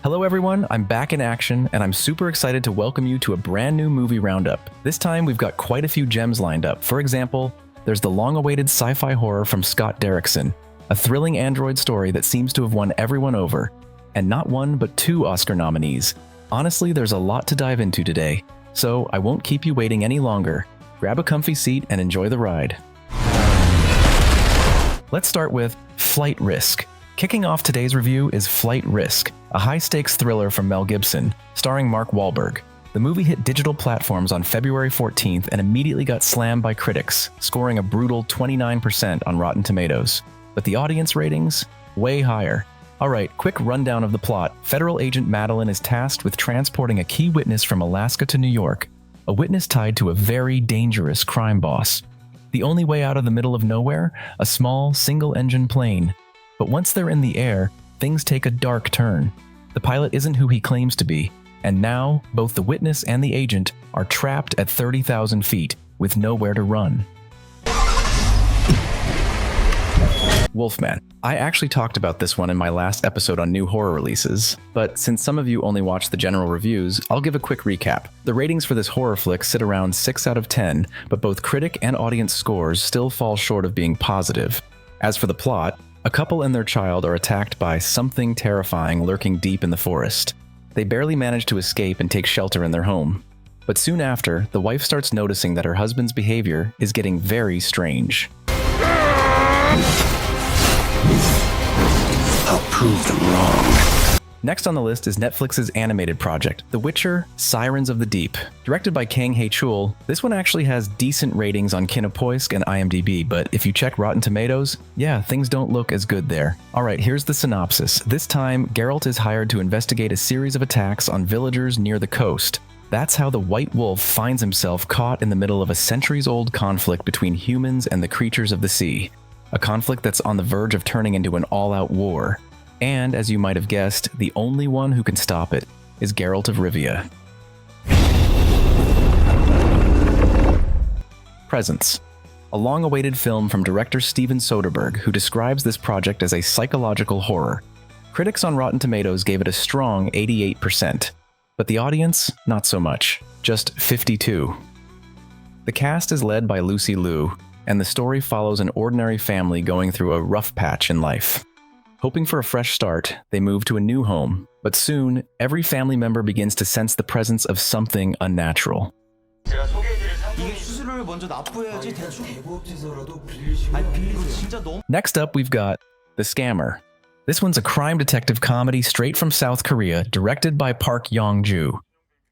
Hello everyone, I'm back in action, and I'm super excited to welcome you to a brand new movie roundup. This time we've got quite a few gems lined up. For example, there's the long-awaited sci-fi horror from Scott Derrickson, a thrilling android story that seems to have won everyone over, and not one but two Oscar nominees. Honestly, there's a lot to dive into today, so I won't keep you waiting any longer. Grab a comfy seat and enjoy the ride. Let's start with Flight Risk. Kicking off today's review is Flight Risk, a high-stakes thriller from Mel Gibson, starring Mark Wahlberg. The movie hit digital platforms on February 14th and immediately got slammed by critics, scoring a brutal 29% on Rotten Tomatoes. But the audience ratings? Way higher. Alright, quick rundown of the plot. Federal agent Madeline is tasked with transporting a key witness from Alaska to New York, a witness tied to a very dangerous crime boss. The only way out of the middle of nowhere? A small, single-engine plane. But once they're in the air, things take a dark turn. The pilot isn't who he claims to be, and now both the witness and the agent are trapped at 30,000 feet with nowhere to run. Wolfman. I actually talked about this one in my last episode on new horror releases, but since some of you only watch the general reviews, I'll give a quick recap. The ratings for this horror flick sit around 6 out of 10, but both critic and audience scores still fall short of being positive. As for the plot, a couple and their child are attacked by something terrifying lurking deep in the forest. They barely manage to escape and take shelter in their home. But soon after, the wife starts noticing that her husband's behavior is getting very strange. I'll prove them wrong. Next on the list is Netflix's animated project, The Witcher: Sirens of the Deep. Directed by Kang Hae-chul, this one actually has decent ratings on Kinopoisk and IMDb, but if you check Rotten Tomatoes, yeah, things don't look as good there. Alright, here's the synopsis. This time, Geralt is hired to investigate a series of attacks on villagers near the coast. That's how the White Wolf finds himself caught in the middle of a centuries-old conflict between humans and the creatures of the sea. A conflict that's on the verge of turning into an all-out war. And, as you might have guessed, the only one who can stop it is Geralt of Rivia. Presence. A long-awaited film from director Steven Soderbergh, who describes this project as a psychological horror. Critics on Rotten Tomatoes gave it a strong 88%, but the audience, not so much, just 52%. The cast is led by Lucy Liu, and the story follows an ordinary family going through a rough patch in life. Hoping for a fresh start, they move to a new home, but soon, every family member begins to sense the presence of something unnatural. Next up, we've got The Scammer. This one's a crime detective comedy straight from South Korea, directed by Park Yong-ju.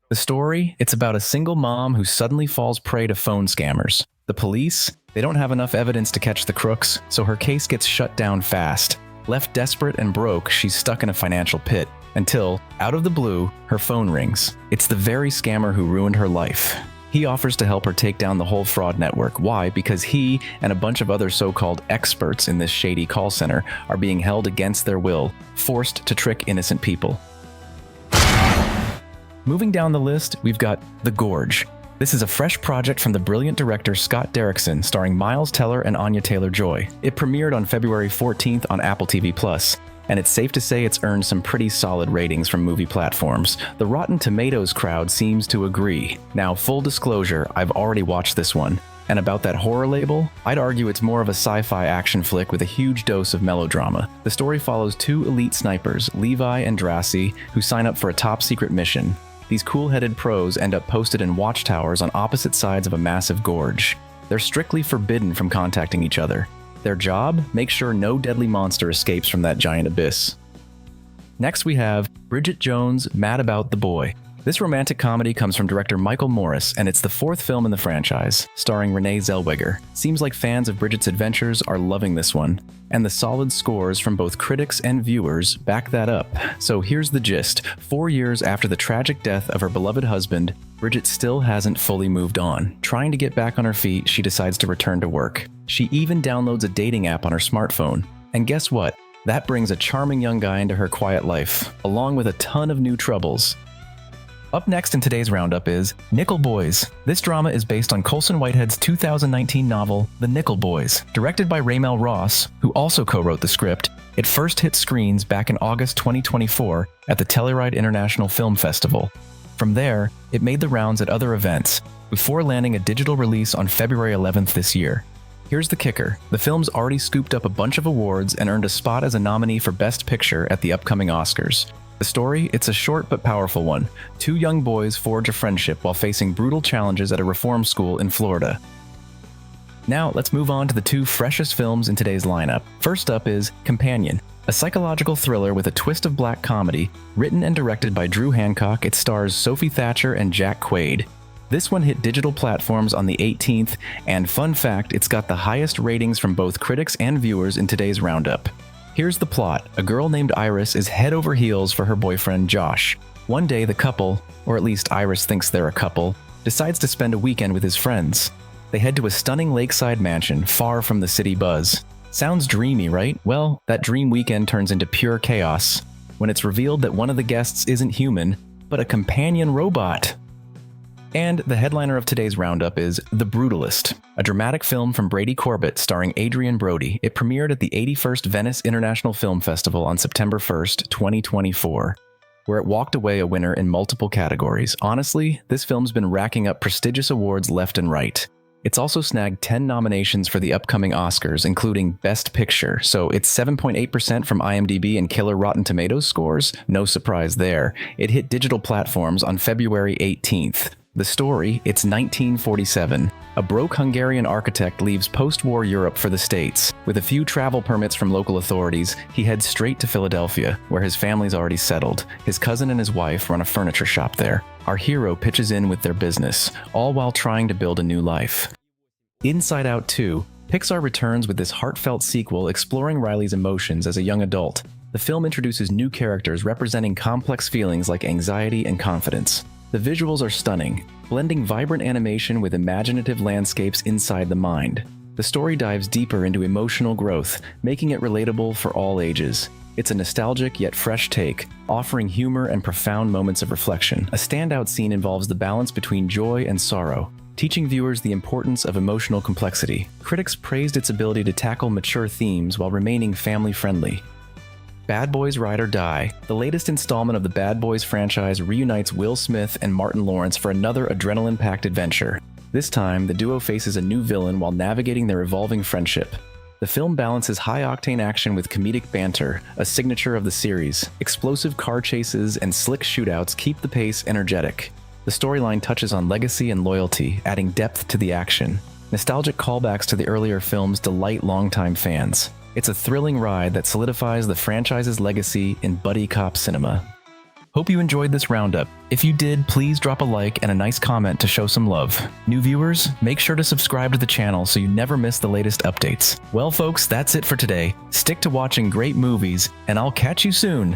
The story? It's about a single mom who suddenly falls prey to phone scammers. The police? They don't have enough evidence to catch the crooks, so her case gets shut down fast. Left desperate and broke, she's stuck in a financial pit, until, out of the blue, her phone rings. It's the very scammer who ruined her life. He offers to help her take down the whole fraud network. Why? Because he and a bunch of other so-called experts in this shady call center are being held against their will, forced to trick innocent people. Moving down the list, we've got The Gorge. This is a fresh project from the brilliant director Scott Derrickson, starring Miles Teller and Anya Taylor-Joy. It premiered on February 14th on Apple TV+, and it's safe to say it's earned some pretty solid ratings from movie platforms. The Rotten Tomatoes crowd seems to agree. Now, full disclosure, I've already watched this one. And about that horror label, I'd argue it's more of a sci-fi action flick with a huge dose of melodrama. The story follows two elite snipers, Levi and Drassi, who sign up for a top-secret mission. These cool-headed pros end up posted in watchtowers on opposite sides of a massive gorge. They're strictly forbidden from contacting each other. Their job? Make sure no deadly monster escapes from that giant abyss. Next we have Bridget Jones' Mad About the Boy. This romantic comedy comes from director Michael Morris, and it's the fourth film in the franchise, starring Renee Zellweger. Seems like fans of Bridget's adventures are loving this one, and the solid scores from both critics and viewers back that up. So here's the gist. 4 years after the tragic death of her beloved husband, Bridget still hasn't fully moved on. Trying to get back on her feet, she decides to return to work. She even downloads a dating app on her smartphone. And guess what? That brings a charming young guy into her quiet life, along with a ton of new troubles. Up next in today's roundup is Nickel Boys. This drama is based on Colson Whitehead's 2019 novel, The Nickel Boys. Directed by Raymel Ross, who also co-wrote the script, it first hit screens back in August 2024 at the Telluride International Film Festival. From there, it made the rounds at other events, before landing a digital release on February 11th this year. Here's the kicker. The film's already scooped up a bunch of awards and earned a spot as a nominee for Best Picture at the upcoming Oscars. The story, it's a short but powerful one. Two young boys forge a friendship while facing brutal challenges at a reform school in Florida. Now, let's move on to the two freshest films in today's lineup. First up is Companion, a psychological thriller with a twist of black comedy. Written and directed by Drew Hancock, it stars Sophie Thatcher and Jack Quaid. This one hit digital platforms on the 18th, and fun fact, it's got the highest ratings from both critics and viewers in today's roundup. Here's the plot. A girl named Iris is head over heels for her boyfriend Josh. One day the couple, or at least Iris thinks they're a couple, decides to spend a weekend with his friends. They head to a stunning lakeside mansion far from the city buzz. Sounds dreamy, right? Well, that dream weekend turns into pure chaos when it's revealed that one of the guests isn't human, but a companion robot. And the headliner of today's roundup is The Brutalist, a dramatic film from Brady Corbett starring Adrian Brody. It premiered at the 81st Venice International Film Festival on September 1st, 2024, where it walked away a winner in multiple categories. Honestly, this film's been racking up prestigious awards left and right. It's also snagged 10 nominations for the upcoming Oscars, including Best Picture, so it's 7.8% from IMDb and killer Rotten Tomatoes scores. No surprise there. It hit digital platforms on February 18th. The story, it's 1947. A broke Hungarian architect leaves post-war Europe for the States. With a few travel permits from local authorities, he heads straight to Philadelphia, where his family's already settled. His cousin and his wife run a furniture shop there. Our hero pitches in with their business, all while trying to build a new life. Inside Out 2, Pixar returns with this heartfelt sequel exploring Riley's emotions as a young adult. The film introduces new characters representing complex feelings like anxiety and confidence. The visuals are stunning, blending vibrant animation with imaginative landscapes inside the mind. The story dives deeper into emotional growth, making it relatable for all ages. It's a nostalgic yet fresh take, offering humor and profound moments of reflection. A standout scene involves the balance between joy and sorrow, teaching viewers the importance of emotional complexity. Critics praised its ability to tackle mature themes while remaining family-friendly. Bad Boys Ride or Die, the latest installment of the Bad Boys franchise, reunites Will Smith and Martin Lawrence for another adrenaline-packed adventure. This time, the duo faces a new villain while navigating their evolving friendship. The film balances high-octane action with comedic banter, a signature of the series. Explosive car chases and slick shootouts keep the pace energetic. The storyline touches on legacy and loyalty, adding depth to the action. Nostalgic callbacks to the earlier films delight longtime fans. It's a thrilling ride that solidifies the franchise's legacy in buddy cop cinema. Hope you enjoyed this roundup. If you did, please drop a like and a nice comment to show some love. New viewers, make sure to subscribe to the channel so you never miss the latest updates. Well folks, that's it for today. Stick to watching great movies, and I'll catch you soon.